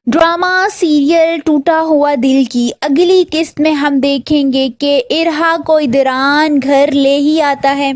Drama serial टूटा हुआ दिल की अगली किस्त में हम देखेंगे कि इरहा को इदरान घर ले ही आता है।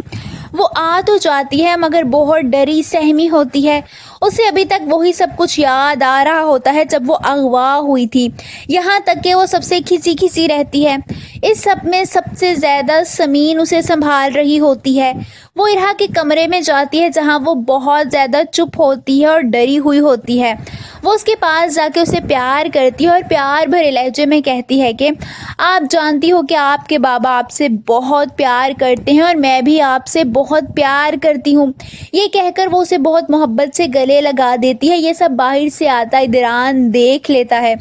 वो आ तो जाती है मगर बहुत डरी सहमी होती है। उसे अभी तक वही सब कुछ याद आ रहा होता है जब वो अगवा हुई थी। यहाँ तक कि वो सबसे खिसी खिसी रहती है। इस सब में सबसे ज़्यादा समीन उसे संभाल रही होती है। वो इरहा के कमरे में जाती है जहाँ वो बहुत ज़्यादा चुप होती है और डरी हुई होती है। वो उसके पास जाके उसे प्यार करती है और प्यार भरे लहजे में कहती है कि आप जानती हो कि आपके बाबा आपसे बहुत प्यार करते हैं और मैं भी आपसे बहुत प्यार करती हूँ। ये कहकर वो उसे बहुत मोहब्बत से गले लगा देती है। ये सब बाहर से आता इदरान देख लेता है।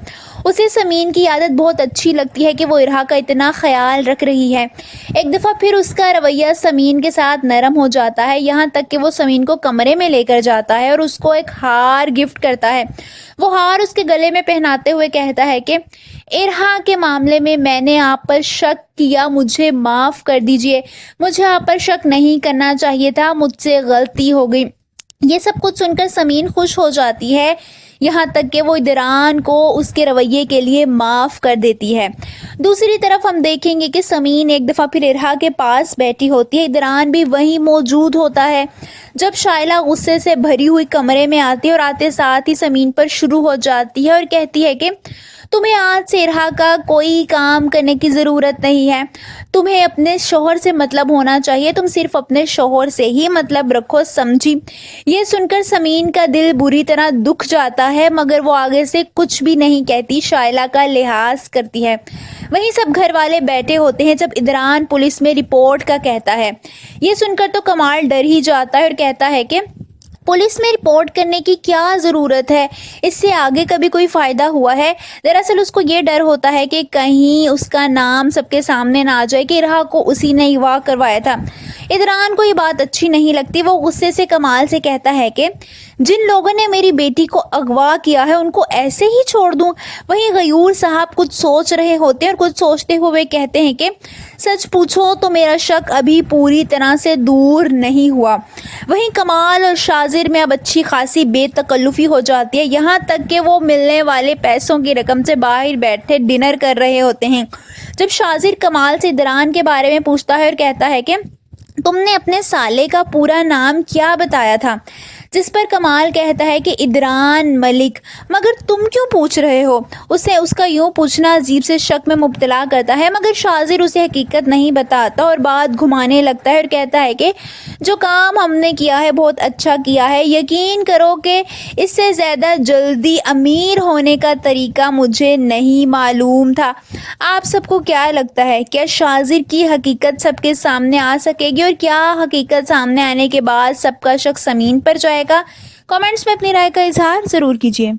उसे समीन की आदत बहुत अच्छी लगती है कि वो इरहा का इतना ख्याल रख रही है। एक दफ़ा फिर उसका रवैया समीन के साथ नरम हो जाता है, यहाँ तक कि वो समीन को कमरे में लेकर जाता है और उसको एक हार गिफ्ट करता है। वो हार उसके गले में पहनाते हुए कहता है कि इरहा के मामले में मैंने आप पर शक किया, मुझे माफ़ कर दीजिए। मुझे आप पर शक नहीं करना चाहिए था, मुझसे गलती हो गई। ये सब कुछ सुनकर समीन खुश हो जाती है, यहाँ तक कि वो इदरान को उसके रवैये के लिए माफ़ कर देती है। दूसरी तरफ हम देखेंगे कि समीन एक दफ़ा फिर इरहा के पास बैठी होती है। इदरान भी वहीं मौजूद होता है। जब शाइला गुस्से से भरी हुई कमरे में आती है और आते साथ ही समीन पर शुरू हो जाती है और कहती है कि तुम्हें आज से इरहा का कोई काम करने की ज़रूरत नहीं है। तुम्हें अपने शौहर से मतलब होना चाहिए, तुम सिर्फ अपने शौहर से ही मतलब रखो, समझी। ये सुनकर समीन का दिल बुरी तरह दुख जाता है मगर वो आगे से कुछ भी नहीं कहती, शाइला का लिहाज करती है। वहीं सब घर वाले बैठे होते हैं जब इदरान पुलिस में रिपोर्ट का कहता है। ये सुनकर तो कमाल डर ही जाता है और कहता है कि पुलिस में रिपोर्ट करने की क्या ज़रूरत है, इससे आगे कभी कोई फ़ायदा हुआ है। दरअसल उसको ये डर होता है कि कहीं उसका नाम सबके सामने ना आ जाए कि इरहा को उसी ने अगवा करवाया था। इदरान को ये बात अच्छी नहीं लगती। वो गुस्से से कमाल से कहता है कि जिन लोगों ने मेरी बेटी को अगवा किया है उनको ऐसे ही छोड़ दूं। वहीं गयूर साहब कुछ सोच रहे होते हैं और कुछ सोचते हुए कहते हैं कि सच पूछो तो मेरा शक अभी पूरी तरह से दूर नहीं हुआ। वहीं कमाल और शाजिर में अब अच्छी खासी बेतकल्लुफ़ी हो जाती है, यहाँ तक कि वो मिलने वाले पैसों की रकम से बाहर बैठे डिनर कर रहे होते हैं। जब शाजिर कमाल से इदरान के बारे में पूछता है और कहता है कि तुमने अपने साले का पूरा नाम क्या बताया था, जिस पर कमाल कहता है कि इदरान मलिक। मगर तुम क्यों पूछ रहे हो? उसे उसका यूँ पूछना अजीब से शक में मुब्तला करता है मगर शाजिर उसे हकीकत नहीं बताता और बात घुमाने लगता है और कहता है कि जो काम हमने किया है बहुत अच्छा किया है। यकीन करो कि इससे ज़्यादा जल्दी अमीर होने का तरीका मुझे नहीं मालूम था। आप सबको क्या लगता है, क्या शाजिर की हकीकत सबके सामने आ सकेगी और क्या हकीकत सामने आने के बाद सबका शक समीन पर जाएगा? कमेंट्स में अपनी राय का इजहार ज़रूर कीजिए।